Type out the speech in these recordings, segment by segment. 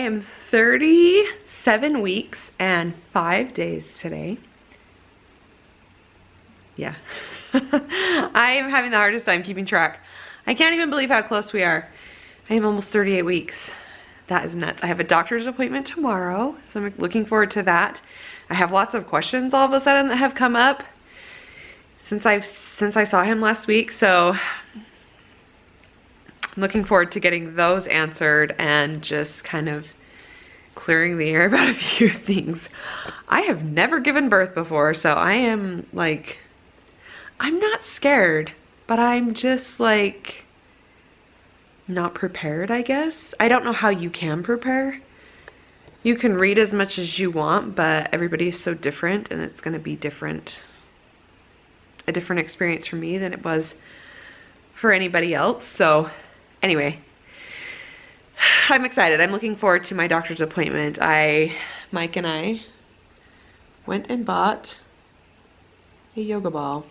am 37 weeks and 5 days today. Yeah. I am having the hardest time keeping track. I can't even believe how close we are. I am almost 38 weeks. That is nuts. I have a doctor's appointment tomorrow, so I'm looking forward to that. I have lots of questions all of a sudden that have come up since I saw him last week, so I'm looking forward to getting those answered and just kind of clearing the air about a few things. I have never given birth before, so I am like, I'm not scared, but I'm just like not prepared, I guess. I don't know how you can prepare. You can read as much as you want, but everybody is so different, and it's going to be different. A different experience for me than it was for anybody else. So anyway, I'm excited. I'm looking forward to my doctor's appointment. Mike and I went and bought a yoga ball.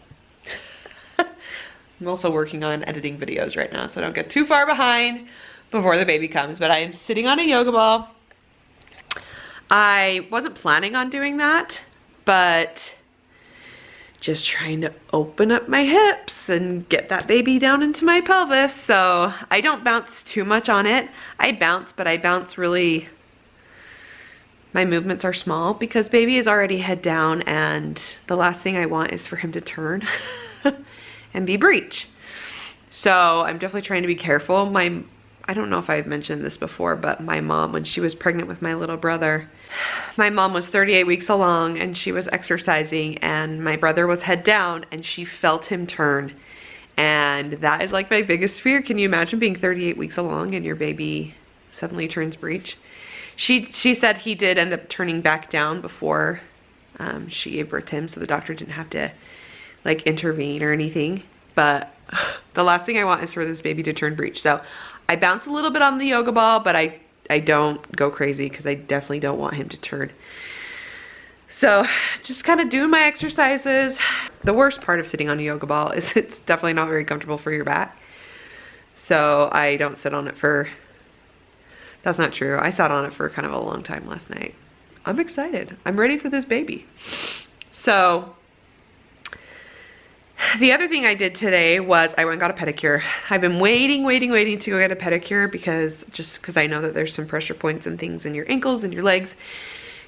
I'm also working on editing videos right now, so I don't get too far behind before the baby comes, but I am sitting on a yoga ball. I wasn't planning on doing that, but just trying to open up my hips and get that baby down into my pelvis. So I don't bounce too much on it. I bounce, but I bounce really, my movements are small because baby is already head down, and the last thing I want is for him to turn and be breech. So I'm definitely trying to be careful. I don't know if I've mentioned this before, but my mom, when she was pregnant with my little brother, my mom was 38 weeks along and she was exercising, and my brother was head down and she felt him turn. And that is like my biggest fear. Can you imagine being 38 weeks along and your baby suddenly turns breech? She said he did end up turning back down before she gave birth to him, so the doctor didn't have to like intervene or anything. But the last thing I want is for this baby to turn breech. So I bounce a little bit on the yoga ball, but I don't go crazy because I definitely don't want him to turn. So just kind of doing my exercises. The worst part of sitting on a yoga ball is it's definitely not very comfortable for your back. So I don't sit on it for, that's not true. I sat on it for kind of a long time last night. I'm excited. I'm ready for this baby. So the other thing I did today was I went and got a pedicure. I've been waiting to go get a pedicure because I know that there's some pressure points and things in your ankles and your legs.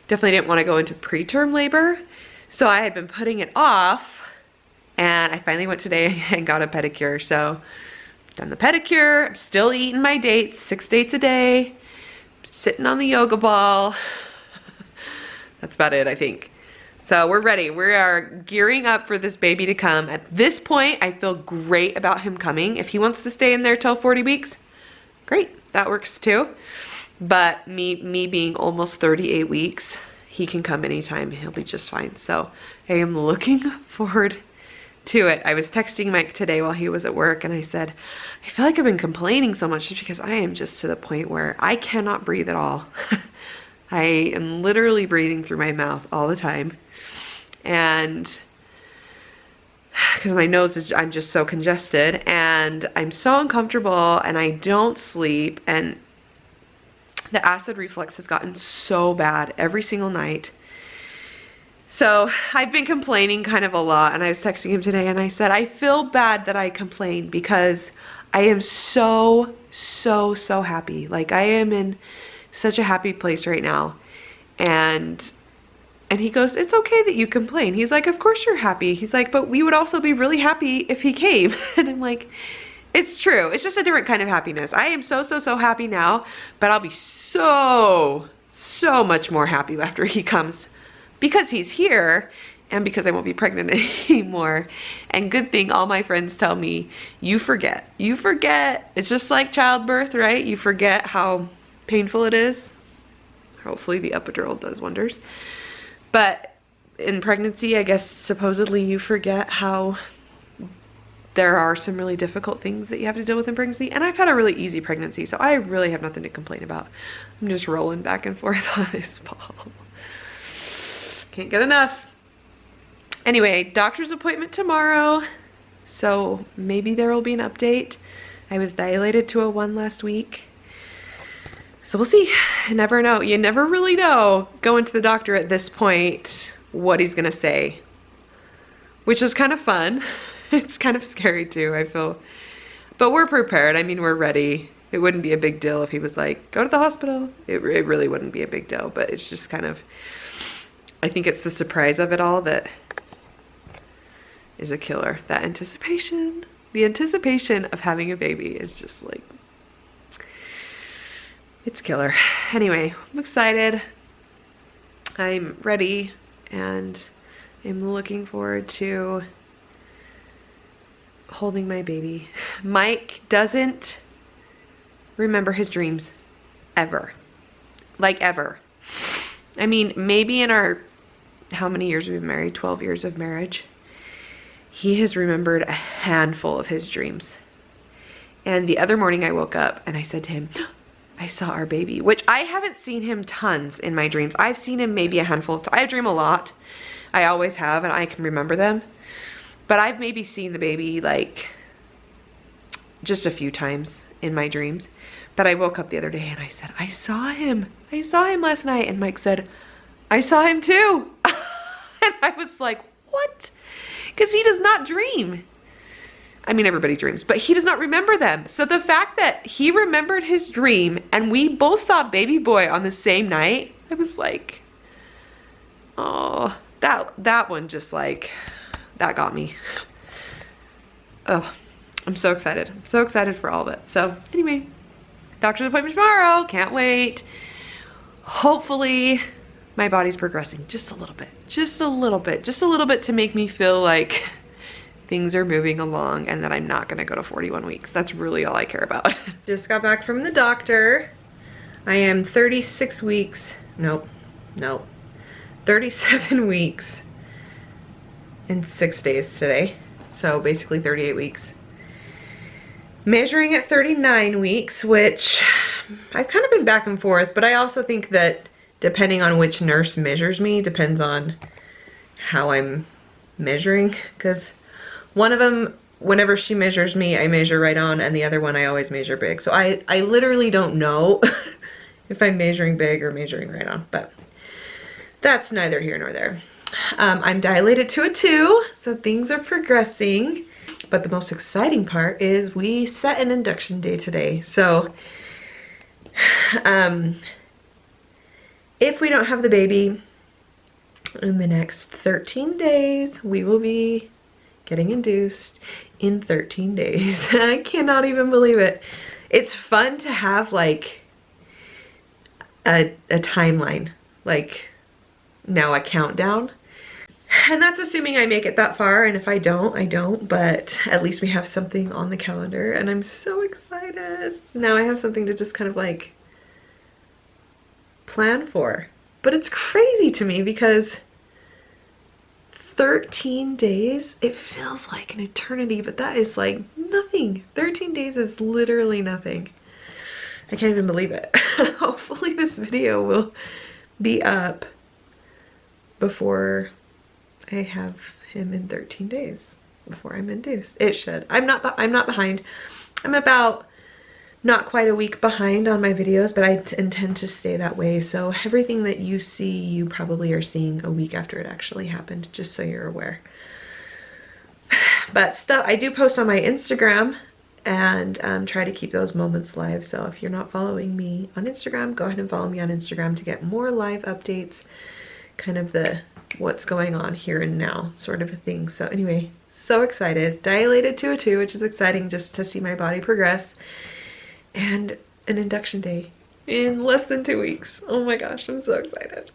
Definitely didn't want to go into preterm labor. So I had been putting it off, and I finally went today and got a pedicure. So done the pedicure. I'm still eating my dates, 6 dates a day, sitting on the yoga ball. That's about it, I think. So we're ready. We are gearing up for this baby to come. At this point, I feel great about him coming. If he wants to stay in there till 40 weeks, great, that works too. But me being almost 38 weeks, he can come anytime. He'll be just fine. So I am looking forward to it. I was texting Mike today while he was at work, and I said, I feel like I've been complaining so much just because I am just to the point where I cannot breathe at all. I am literally breathing through my mouth all the time. And because my nose is, I'm just so congested, and I'm so uncomfortable, and I don't sleep, and the acid reflux has gotten so bad every single night. So I've been complaining kind of a lot, and I was texting him today and I said, I feel bad that I complain because I am so happy. Like, I am in such a happy place right now. And he goes, it's okay that you complain. He's like, of course you're happy. He's like, but we would also be really happy if he came. And I'm like, it's true. It's just a different kind of happiness. I am so happy now, but I'll be so much more happy after he comes because he's here and because I won't be pregnant anymore. And good thing all my friends tell me, you forget. You forget. It's just like childbirth, right? You forget how painful it is. Hopefully the epidural does wonders. But in pregnancy, I guess supposedly you forget how there are some really difficult things that you have to deal with in pregnancy. And I've had a really easy pregnancy, so I really have nothing to complain about. I'm just rolling back and forth on this ball. Can't get enough. Anyway, doctor's appointment tomorrow, so maybe there will be an update. I was dilated to a 1 last week. So we'll see. Never know. You never really know going to the doctor at this point what he's gonna say, which is kind of fun. It's kind of scary too, I feel. But we're prepared. I mean, we're ready. It wouldn't be a big deal if he was like, go to the hospital. It really wouldn't be a big deal, but it's just kind of, I think it's the surprise of it all that is a killer. That anticipation. The anticipation of having a baby is just like, it's killer. Anyway, I'm excited. I'm ready and I'm looking forward to holding my baby. Mike doesn't remember his dreams ever. Like ever. I mean, maybe in our, how many years we've been married? 12 years of marriage. He has remembered a handful of his dreams. And the other morning I woke up and I said to him, I saw our baby, which I haven't seen him tons in my dreams. I've seen him maybe a handful of times. I dream a lot. I always have, and I can remember them. But I've maybe seen the baby like just a few times in my dreams. But I woke up the other day and I said, I saw him. I saw him last night. And Mike said, I saw him too. And I was like, what? Because he does not dream. I mean, everybody dreams, but he does not remember them. So the fact that he remembered his dream and we both saw baby boy on the same night, I was like, oh, that one just like, that got me. Oh, I'm so excited. I'm so excited for all of it. So anyway, doctor's appointment tomorrow. Can't wait. Hopefully my body's progressing just a little bit, just a little bit, just a little bit to make me feel like things are moving along and that I'm not gonna go to 41 weeks. That's really all I care about. Just got back from the doctor. I am 36 weeks, nope, 37 weeks and 6 days today. So basically 38 weeks. Measuring at 39 weeks, which I've kind of been back and forth, but I also think that depending on which nurse measures me, depends on how I'm measuring, because one of them, whenever she measures me, I measure right on, and the other one I always measure big. So I literally don't know if I'm measuring big or measuring right on, but that's neither here nor there. I'm dilated to a 2, so things are progressing. But the most exciting part is we set an induction day today. So if we don't have the baby in the next 13 days, we will be getting induced in 13 days. I cannot even believe it. It's fun to have like a timeline, like now a countdown. And that's assuming I make it that far, and if I don't, I don't, but at least we have something on the calendar and I'm so excited. Now I have something to just kind of like plan for. But it's crazy to me because 13 days, it feels like an eternity, but that is like nothing. 13 days is literally nothing. I can't even believe it. Hopefully this video will be up before I have him in 13 days, before I'm induced. It should. I'm not behind. I'm about not quite a week behind on my videos, but I intend to stay that way. So everything that you see, you probably are seeing a week after it actually happened, just so you're aware. But stuff, I do post on my Instagram and try to keep those moments live. So if you're not following me on Instagram, go ahead and follow me on Instagram to get more live updates, kind of the what's going on here and now sort of a thing. So anyway, so excited. Dilated to a 2, which is exciting just to see my body progress. And an induction day in less than 2 weeks. Oh my gosh, I'm so excited.